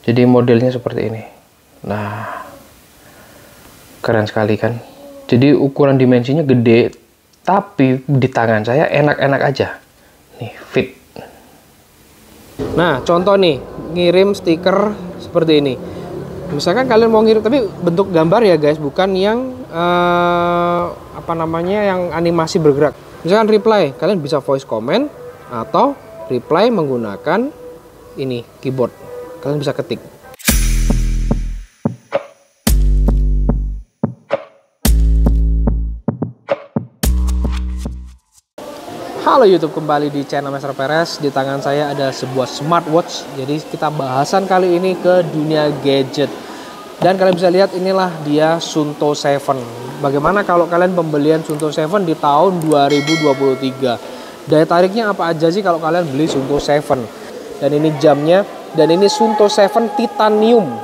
Jadi modelnya seperti ini. Nah, keren sekali kan. Jadi ukuran dimensinya gede, tapi di tangan saya enak-enak aja. Nih, fit. Nah, contoh nih, ngirim stiker seperti ini. Misalkan kalian mau ngirim, tapi bentuk gambar ya guys, bukan yang yang animasi bergerak. Misalkan reply, kalian bisa voice comment atau reply menggunakan ini keyboard. Kalian bisa ketik. Halo YouTube, kembali di channel Master Perez. Di tangan saya ada sebuah smartwatch. Jadi kita bahasan kali ini ke dunia gadget. Dan kalian bisa lihat inilah dia Suunto 7. Bagaimana kalau kalian pembelian Suunto 7 di tahun 2023? Daya tariknya apa aja sih kalau kalian beli Suunto 7? Dan ini jamnya, dan ini Suunto 7 titanium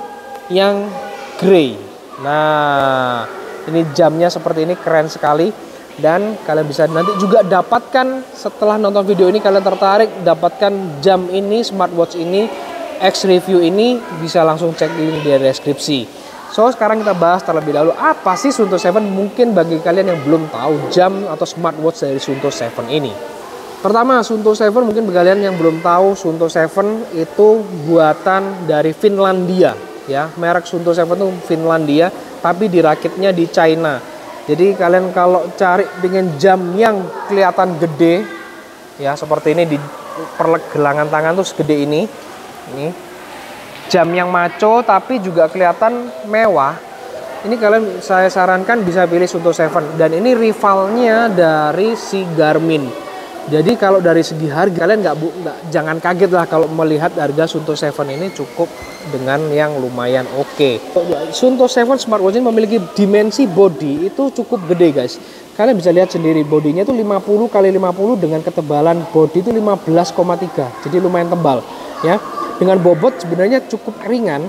yang grey. Nah, ini jamnya seperti ini, keren sekali. Dan kalian bisa nanti juga dapatkan, setelah nonton video ini kalian tertarik dapatkan jam ini, smartwatch ini, X review ini, bisa langsung cek link di deskripsi. So sekarang kita bahas terlebih dahulu apa sih Suunto 7. Mungkin bagi kalian yang belum tahu jam atau smartwatch dari Suunto 7 ini. Pertama, Suunto 7, mungkin bagi kalian yang belum tahu, Suunto 7 itu buatan dari Finlandia ya. Merek Suunto 7 itu Finlandia, tapi dirakitnya di China. Jadi kalian kalau cari dengan jam yang kelihatan gede ya, seperti ini, di pergelangan tangan tuh segede ini. Ini jam yang maco tapi juga kelihatan mewah. Ini kalian, saya sarankan bisa pilih Suunto 7, dan ini rivalnya dari si Garmin. Jadi kalau dari segi harga kalian jangan kaget lah kalau melihat harga Suunto 7 ini cukup dengan yang lumayan oke. Suunto 7 smartwatch ini memiliki dimensi body itu cukup gede guys. Kalian bisa lihat sendiri, bodinya itu 50 x 50 dengan ketebalan body itu 15,3. Jadi lumayan tebal ya. Dengan bobot sebenarnya cukup ringan,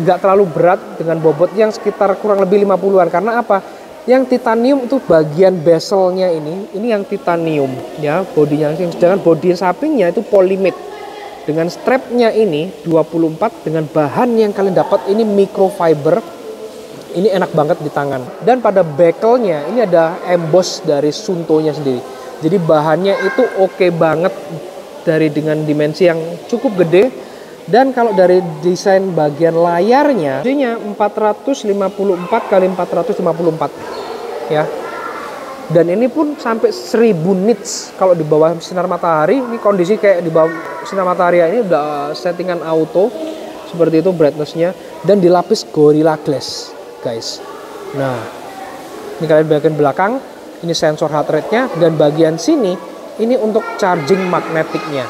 nggak terlalu berat dengan bobot yang sekitar kurang lebih 50-an. Karena apa? Yang titanium itu bagian bezelnya ini yang titanium ya, bodinya. Sedangkan bodi sampingnya itu polimid. Dengan strapnya ini 24, dengan bahan yang kalian dapat ini microfiber. Ini enak banget di tangan. Dan pada bezelnya ini ada emboss dari Suunto-nya sendiri. Jadi bahannya itu oke banget, dengan dimensi yang cukup gede. Dan kalau dari desain bagian layarnya, jadinya 454 x 454 ya. Dan ini pun sampai 1000 nits kalau di bawah sinar matahari. Ini kondisi kayak di bawah sinar matahari ini udah settingan auto seperti itu brightness-nya, dan dilapis Gorilla Glass guys. Nah, ini kalian bagian belakang, ini sensor heart rate-nya, dan bagian sini ini untuk charging magnetiknya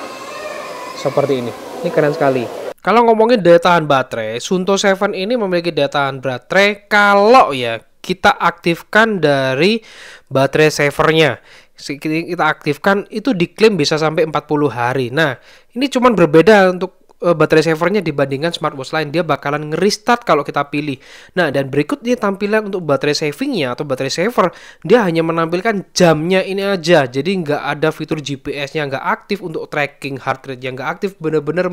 seperti ini. Ini keren sekali. Kalau ngomongin daya tahan baterai, Suunto 7 ini memiliki daya tahan baterai kalau ya kita aktifkan dari baterai savernya. Kita aktifkan itu diklaim bisa sampai 40 hari. Nah, ini cuman berbeda untuk baterai savernya dibandingkan smartwatch lain. Dia bakalan nge-restart kalau kita pilih. Nah, dan berikutnya tampilan untuk baterai savingnya atau baterai saver, dia hanya menampilkan jamnya ini aja. Jadi nggak ada fitur GPS-nya, nggak aktif untuk tracking heart rate, yang nggak aktif, bener-bener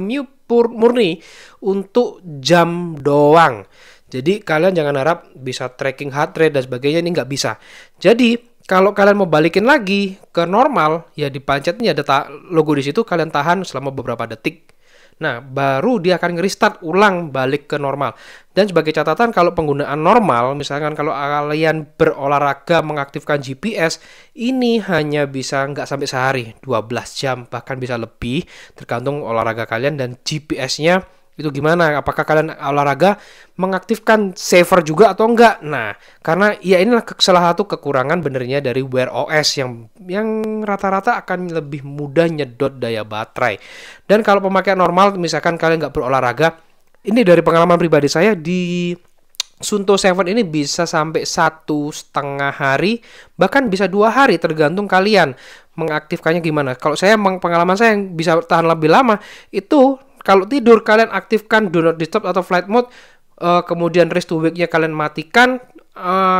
murni untuk jam doang. Jadi kalian jangan harap bisa tracking heart rate dan sebagainya, ini nggak bisa. Jadi kalau kalian mau balikin lagi ke normal, ya dipencet, ini ada logo di situ, kalian tahan selama beberapa detik. Nah, baru dia akan nge-restart ulang balik ke normal. Dan sebagai catatan, kalau penggunaan normal, misalkan kalau kalian berolahraga mengaktifkan GPS, ini hanya bisa nggak sampai sehari, 12 jam, bahkan bisa lebih, tergantung olahraga kalian dan GPS-nya itu gimana. Apakah kalian olahraga mengaktifkan saver juga atau enggak? Nah, karena ya inilah salah satu kekurangan benernya dari Wear OS yang rata-rata akan lebih mudah nyedot daya baterai. Dan kalau pemakaian normal, misalkan kalian nggak berolahraga, ini dari pengalaman pribadi saya di Suunto 7 ini bisa sampai 1,5 hari, bahkan bisa 2 hari, tergantung kalian mengaktifkannya gimana. Kalau saya, pengalaman saya yang bisa tahan lebih lama itu kalau tidur kalian aktifkan do not disturb atau flight mode, kemudian rest to wake-nya kalian matikan,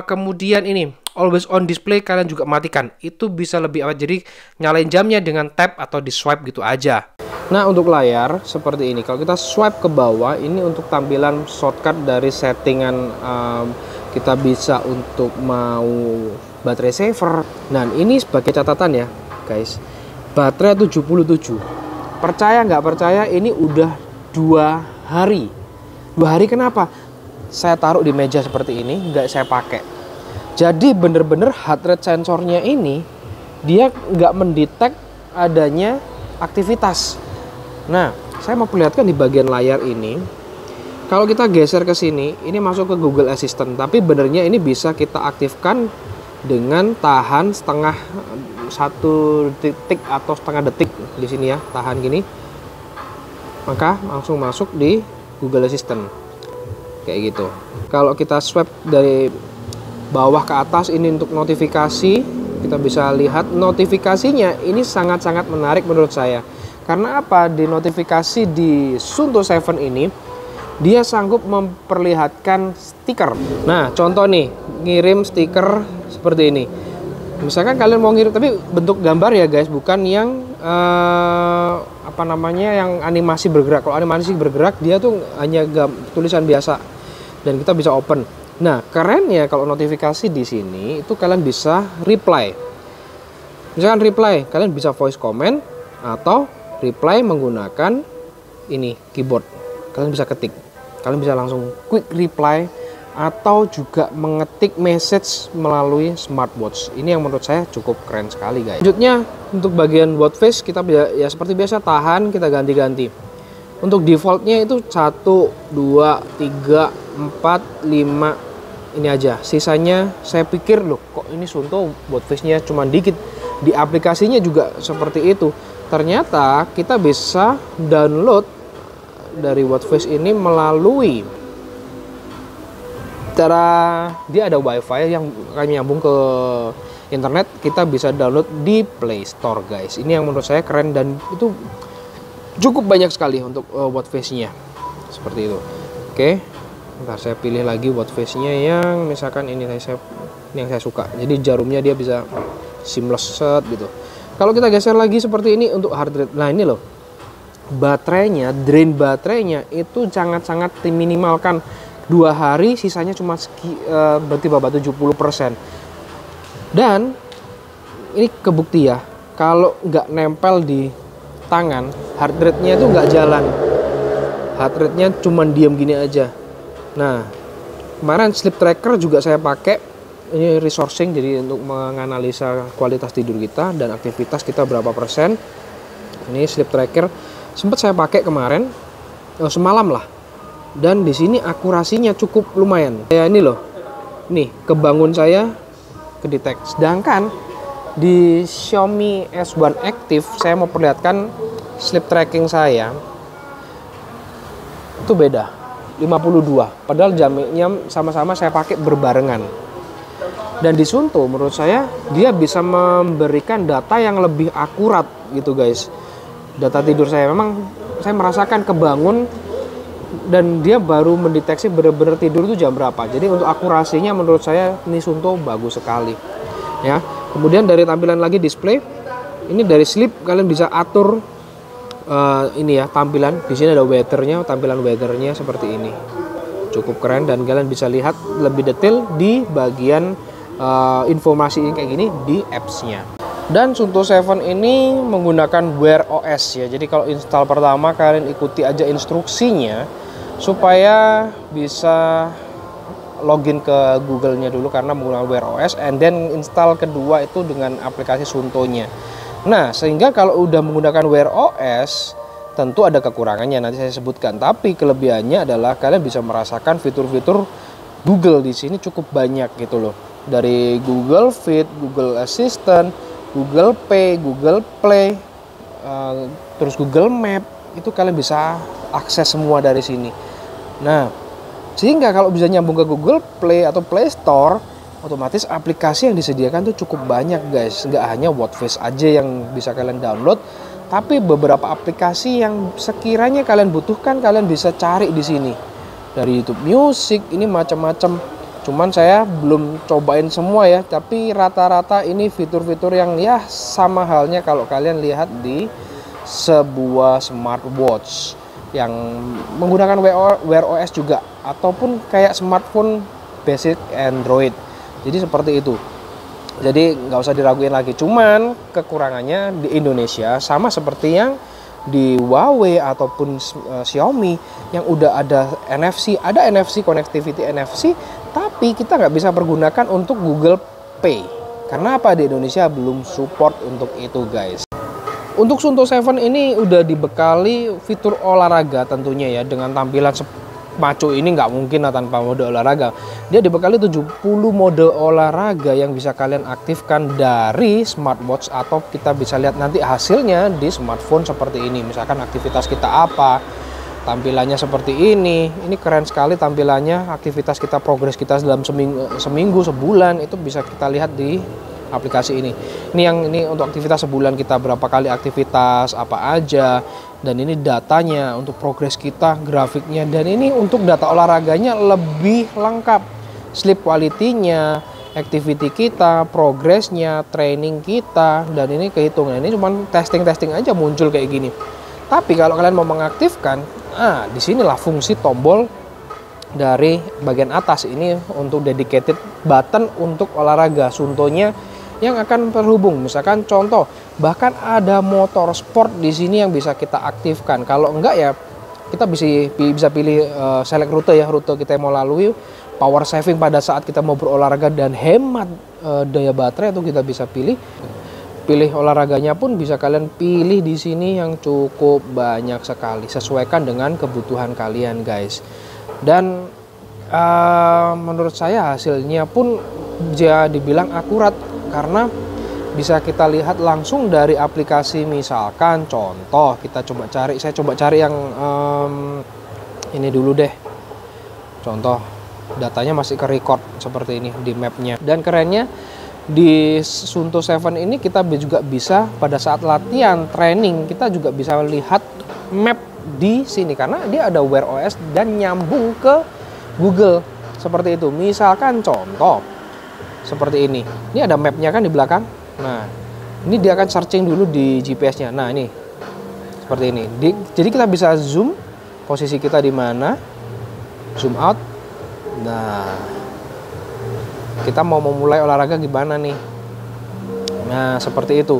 kemudian ini always on display kalian juga matikan. Itu bisa lebih awet. Jadi nyalain jamnya dengan tap atau di swipe gitu aja. Nah, untuk layar seperti ini. Kalau kita swipe ke bawah, ini untuk tampilan shortcut dari settingan, kita bisa untuk mau baterai saver. Nah, ini sebagai catatan ya, guys. Baterai 77. Percaya nggak percaya, ini udah 2 hari. 2 hari kenapa? Saya taruh di meja seperti ini, nggak saya pakai. Jadi bener-bener heart rate sensornya ini, dia nggak mendetek adanya aktivitas. Nah, saya mau perlihatkan di bagian layar ini. Kalau kita geser ke sini, ini masuk ke Google Assistant. Tapi benernya ini bisa kita aktifkan dengan tahan setengah 1 detik atau setengah detik di sini ya, tahan gini. Maka langsung masuk di Google Assistant. Kayak gitu. Kalau kita swipe dari bawah ke atas, ini untuk notifikasi. Kita bisa lihat notifikasinya ini sangat-sangat menarik menurut saya. Karena apa? Di notifikasi di Suunto 7 ini, dia sanggup memperlihatkan stiker. Nah, contoh nih, ngirim stiker seperti ini. Misalkan kalian mau ngirim, tapi bentuk gambar ya guys, bukan yang apa namanya, yang animasi bergerak. Kalau animasi bergerak, dia tuh hanya tulisan biasa dan kita bisa open. Nah, kerennya kalau notifikasi di sini itu kalian bisa reply. Misalkan reply, kalian bisa voice comment atau reply menggunakan ini keyboard. Kalian bisa ketik. Kalian bisa langsung quick reply atau juga mengetik message melalui smartwatch. Ini yang menurut saya cukup keren sekali guys. Selanjutnya untuk bagian watch face kita ya seperti biasa tahan, kita ganti-ganti. Untuk defaultnya itu 1, 2, 3, 4, 5 ini aja. Sisanya saya pikir loh kok ini Suunto watch face-nya cuma dikit. Di aplikasinya juga seperti itu. Ternyata kita bisa download dari watch face ini melalui dia ada wifi yang kami nyambung ke internet. Kita bisa download di Play Store guys. Ini yang menurut saya keren dan itu cukup banyak sekali untuk watch face-nya seperti itu. Oke, ntar saya pilih lagi watch face-nya yang misalkan ini yang saya suka. Jadi jarumnya dia bisa seamless set gitu. Kalau kita geser lagi seperti ini untuk heart rate. Nah ini loh, baterainya, drain baterainya itu sangat-sangat diminimalkan. 2 hari, sisanya cuma berarti bapak 70%. Dan ini kebukti ya, kalau nggak nempel di tangan, heart rate-nya itu nggak jalan. Heart rate-nya cuma diam gini aja. Nah, kemarin sleep tracker juga saya pakai. Ini resourcing, jadi untuk menganalisa kualitas tidur kita dan aktivitas kita berapa persen. Ini sleep tracker sempat saya pakai kemarin, semalam lah. Dan di sini akurasinya cukup lumayan. Kayak ini loh, nih kebangun saya kedetek. Sedangkan di Xiaomi S1 Active saya mau perlihatkan sleep tracking saya itu beda 52. Padahal jamnya sama-sama saya pakai berbarengan. Dan di Suunto menurut saya dia bisa memberikan data yang lebih akurat gitu guys. Data tidur saya memang saya merasakan kebangun dan dia baru mendeteksi benar-benar tidur itu jam berapa. Jadi untuk akurasinya menurut saya ini Suunto bagus sekali. Ya. Kemudian dari tampilan lagi display, ini dari sleep kalian bisa atur ini ya tampilan. Di sini ada weathernya, tampilan weathernya seperti ini. Cukup keren dan kalian bisa lihat lebih detail di bagian informasi kayak gini di apps-nya. Dan Suunto 7 ini menggunakan Wear OS ya. Jadi kalau install pertama kalian ikuti aja instruksinya supaya bisa login ke Google-nya dulu karena menggunakan Wear OS, and then install kedua itu dengan aplikasi Suunto-nya. Nah, sehingga kalau udah menggunakan Wear OS tentu ada kekurangannya nanti saya sebutkan, tapi kelebihannya adalah kalian bisa merasakan fitur-fitur Google di sini cukup banyak gitu loh. Dari Google Fit, Google Assistant, Google Pay, Google Play, terus Google Map, itu kalian bisa akses semua dari sini. Nah, sehingga kalau bisa nyambung ke Google Play atau Play Store, otomatis aplikasi yang disediakan tuh cukup banyak guys. Nggak hanya watch face aja yang bisa kalian download, tapi beberapa aplikasi yang sekiranya kalian butuhkan kalian bisa cari di sini. Dari YouTube Music, ini macam-macam. Cuman saya belum cobain semua ya, tapi rata-rata ini fitur-fitur yang ya sama halnya kalau kalian lihat di sebuah smartwatch yang menggunakan Wear OS juga, ataupun kayak smartphone basic Android. Jadi seperti itu. Jadi nggak usah diraguin lagi. Cuman kekurangannya di Indonesia sama seperti yang di Huawei ataupun Xiaomi yang udah ada NFC connectivity NFC, tapi kita nggak bisa pergunakan untuk Google Pay. Karena apa? Di Indonesia belum support untuk itu, guys. Untuk Suunto 7 ini udah dibekali fitur olahraga tentunya ya, dengan tampilan maco ini nggak mungkin lah tanpa mode olahraga. Dia dibekali 70 mode olahraga yang bisa kalian aktifkan dari smartwatch, atau kita bisa lihat nanti hasilnya di smartphone seperti ini. Misalkan aktivitas kita apa, tampilannya seperti ini. Ini keren sekali tampilannya, aktivitas kita, progres kita dalam seminggu, sebulan, itu bisa kita lihat di aplikasi ini. Ini untuk aktivitas sebulan kita berapa kali aktivitas apa aja, dan ini datanya untuk progres kita, grafiknya, dan ini untuk data olahraganya lebih lengkap, sleep quality-nya, activity kita, progresnya, training kita, dan ini kehitung. Ini cuma testing aja muncul kayak gini. Tapi kalau kalian mau mengaktifkan, disinilah fungsi tombol dari bagian atas ini untuk dedicated button untuk olahraga Suuntonya yang akan terhubung. Misalkan contoh, bahkan ada motor sport di sini yang bisa kita aktifkan. Kalau enggak ya kita bisa pilih select rute ya, rute kita yang mau lalui, power saving pada saat kita mau berolahraga, dan hemat daya baterai itu kita bisa pilih olahraganya pun bisa kalian pilih di sini yang cukup banyak sekali, sesuaikan dengan kebutuhan kalian, guys. Dan menurut saya hasilnya pun ya dibilang akurat, karena bisa kita lihat langsung dari aplikasi. Misalkan contoh kita saya coba cari yang ini dulu deh, contoh datanya masih ke record seperti ini di mapnya. Dan kerennya di Suunto 7 ini kita juga bisa pada saat latihan training kita juga bisa lihat map di sini, karena dia ada Wear OS dan nyambung ke Google seperti itu. Misalkan contoh seperti ini ada mapnya kan di belakang. Nah, ini dia akan searching dulu di GPS-nya. Nah, ini seperti ini. Jadi kita bisa zoom posisi kita di mana, zoom out. Nah, kita mau memulai olahraga gimana nih? Nah, seperti itu.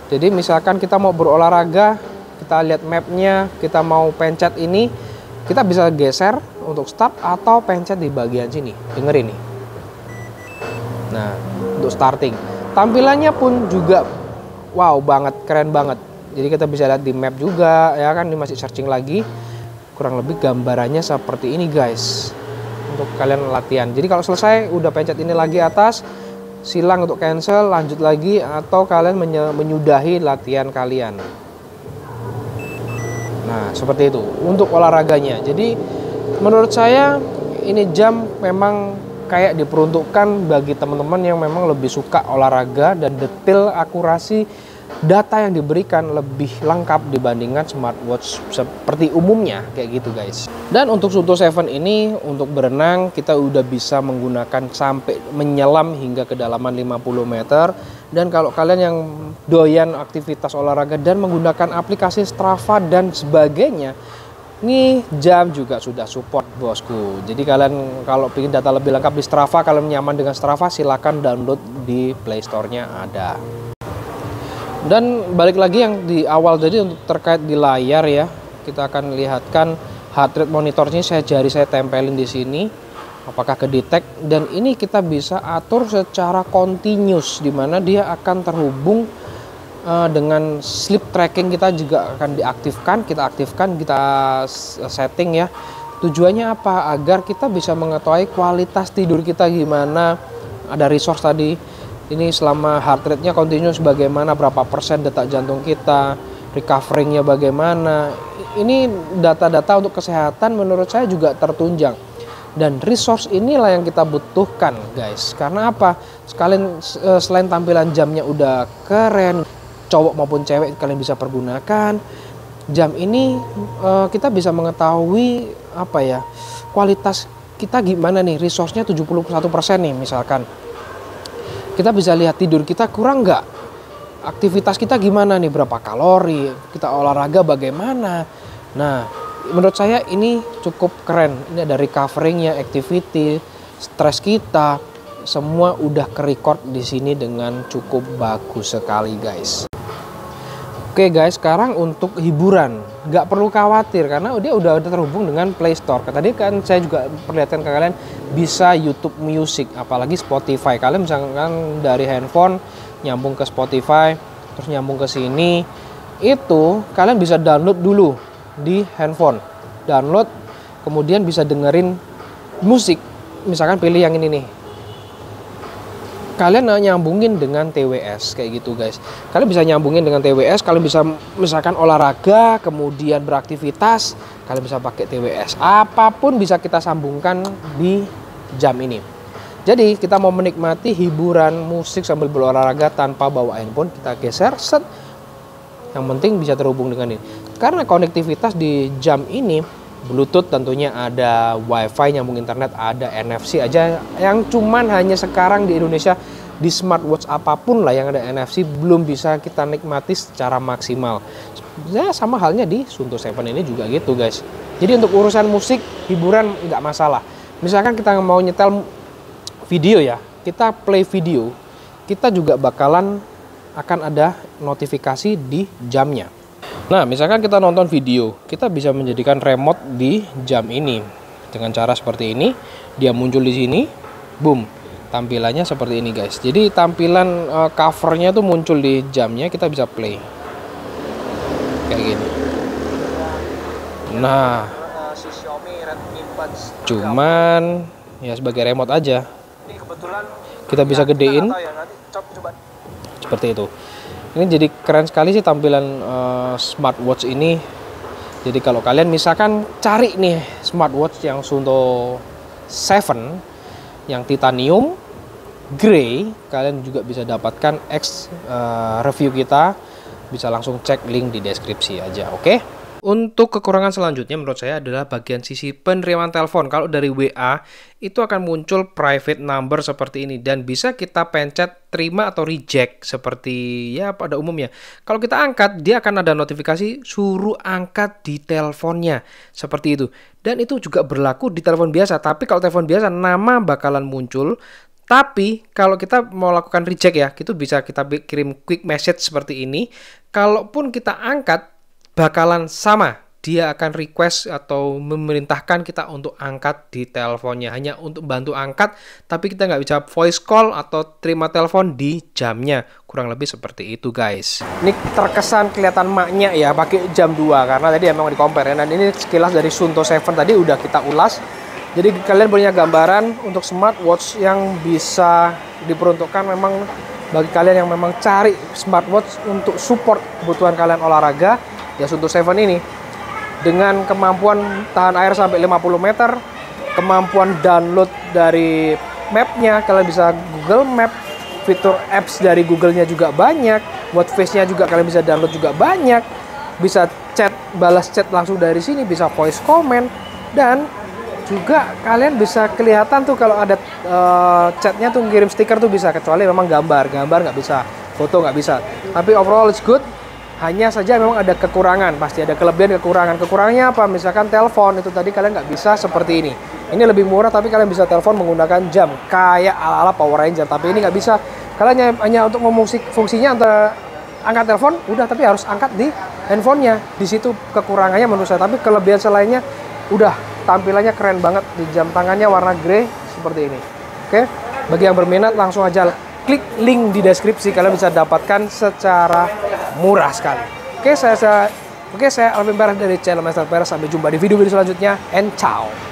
Jadi misalkan kita mau berolahraga, kita lihat mapnya, kita mau pencet ini, kita bisa geser untuk start atau pencet di bagian sini. Dengerin nih. Nah, untuk starting, tampilannya pun juga wow banget, keren banget. Jadi kita bisa lihat di map juga ya kan, ini masih searching lagi. Kurang lebih gambarannya seperti ini, guys, untuk kalian latihan. Jadi kalau selesai udah pencet ini lagi atas, silang untuk cancel, lanjut lagi, atau kalian menyudahi latihan kalian. Nah, seperti itu untuk olahraganya. Jadi menurut saya ini jam memang kayak diperuntukkan bagi teman-teman yang memang lebih suka olahraga, dan detail akurasi data yang diberikan lebih lengkap dibandingkan smartwatch seperti umumnya kayak gitu, guys. Dan untuk Suunto 7 ini untuk berenang kita udah bisa menggunakan sampai menyelam hingga kedalaman 50 meter. Dan kalau kalian yang doyan aktivitas olahraga dan menggunakan aplikasi Strava dan sebagainya, ini jam juga sudah support, bosku. Jadi kalian kalau ingin data lebih lengkap di Strava, kalian nyaman dengan Strava, silahkan download di Play Store-nya ada. Dan balik lagi yang di awal tadi untuk terkait di layar ya, kita akan lihatkan heart rate monitornya. Saya tempelin di sini, apakah kedetek, dan ini kita bisa atur secara continuous, di mana dia akan terhubung dengan sleep tracking kita juga akan diaktifkan, kita setting ya. Tujuannya apa? Agar kita bisa mengetahui kualitas tidur kita gimana. Ada resource tadi, ini selama heart rate-nya continuous bagaimana, berapa persen detak jantung kita, recovery-nya bagaimana. Ini data-data untuk kesehatan menurut saya juga tertunjang. Dan resource inilah yang kita butuhkan, guys. Karena apa? Selain tampilan jamnya udah keren, cowok maupun cewek kalian bisa pergunakan. Jam ini kita bisa mengetahui apa ya, kualitas kita gimana nih. Resource-nya 71% nih misalkan. Kita bisa lihat tidur kita kurang nggak. aktivitas kita gimana nih, berapa kalori, kita olahraga bagaimana. Nah, menurut saya ini cukup keren. Ini ada recoveringnya, activity, stres kita, semua udah ke-record di sini dengan cukup bagus sekali, guys. Oke guys, sekarang untuk hiburan, nggak perlu khawatir karena dia udah terhubung dengan Play Store. Tadi kan saya juga perlihatkan ke kalian bisa YouTube Music, apalagi Spotify. Kalian misalkan dari handphone nyambung ke Spotify, terus nyambung ke sini, itu kalian bisa download dulu di handphone. Download, kemudian bisa dengerin musik. Misalkan pilih yang ini nih. Kalian nyambungin dengan TWS kayak gitu guys. Kalian bisa nyambungin dengan TWS, kalian bisa misalkan olahraga, kemudian beraktivitas, kalian bisa pakai TWS. Apapun bisa kita sambungkan di jam ini. Jadi kita mau menikmati hiburan musik sambil berolahraga tanpa bawa handphone, kita geser set. Yang penting bisa terhubung dengan ini. Karena konektivitas di jam ini Bluetooth, tentunya ada WiFi, nyambung internet, ada NFC aja yang cuman hanya sekarang di Indonesia di smartwatch apapun lah yang ada NFC belum bisa kita nikmati secara maksimal. Ya sama halnya di Suunto 7 ini juga gitu guys. Jadi untuk urusan musik, hiburan nggak masalah. Misalkan kita mau nyetel video ya, kita play video, kita juga bakalan akan ada notifikasi di jamnya. Nah, misalkan kita nonton video, kita bisa menjadikan remote di jam ini dengan cara seperti ini. Dia muncul di sini, boom, tampilannya seperti ini guys. Jadi tampilan covernya tuh muncul di jamnya, kita bisa play kayak gini. Nah, cuman ya sebagai remote aja. Kita bisa gedein seperti itu. Ini jadi keren sekali sih tampilan smartwatch ini. Jadi kalau kalian misalkan cari nih smartwatch yang Suunto 7 yang titanium grey, kalian juga bisa dapatkan review kita. Bisa langsung cek link di deskripsi aja, oke? Untuk kekurangan selanjutnya menurut saya adalah bagian sisi penerimaan telepon. Kalau dari WA itu akan muncul private number seperti ini dan bisa kita pencet terima atau reject seperti ya pada umumnya. Kalau kita angkat, dia akan ada notifikasi suruh angkat di teleponnya seperti itu. Dan itu juga berlaku di telepon biasa. Tapi kalau telepon biasa nama bakalan muncul. Tapi kalau kita mau lakukan reject ya, itu bisa kita kirim quick message seperti ini. Kalaupun kita angkat, bakalan sama, dia akan request atau memerintahkan kita untuk angkat di teleponnya, hanya untuk bantu angkat, tapi kita nggak bisa voice call atau terima telepon di jamnya, kurang lebih seperti itu guys. Ini terkesan kelihatan maknya ya pakai jam 2 karena tadi emang di compare ya, dan ini sekilas dari Suunto 7 tadi udah kita ulas. Jadi kalian punya gambaran untuk smartwatch yang bisa diperuntukkan memang bagi kalian yang memang cari smartwatch untuk support kebutuhan kalian olahraga. Ya Suunto 7 ini dengan kemampuan tahan air sampai 50 meter, kemampuan download dari mapnya, kalian bisa Google Map, fitur apps dari Google-nya juga banyak, buat face-nya juga kalian bisa download juga banyak, bisa chat, balas chat langsung dari sini, bisa voice comment, dan juga kalian bisa kelihatan tuh kalau ada chatnya tuh kirim stiker tuh bisa, kecuali memang gambar nggak bisa, foto nggak bisa, tapi overall it's good. Hanya saja memang ada kekurangan, pasti ada kelebihan kekurangan. Kekurangannya apa? Misalkan telepon itu tadi kalian nggak bisa seperti ini. Ini lebih murah tapi kalian bisa telepon menggunakan jam kayak ala-ala Power Ranger. Tapi ini nggak bisa. Kalian hanya untuk fungsinya antara angkat telepon, udah, tapi harus angkat di handphonenya. Di situ kekurangannya menurut saya. Tapi kelebihan selainnya udah, tampilannya keren banget. Di jam tangannya warna grey seperti ini. Oke, bagi yang berminat langsung aja klik link di deskripsi, kalian bisa dapatkan secara murah sekali. Oke, saya Alvin Perez dari channel Master Perez. Sampai jumpa di video selanjutnya, and ciao.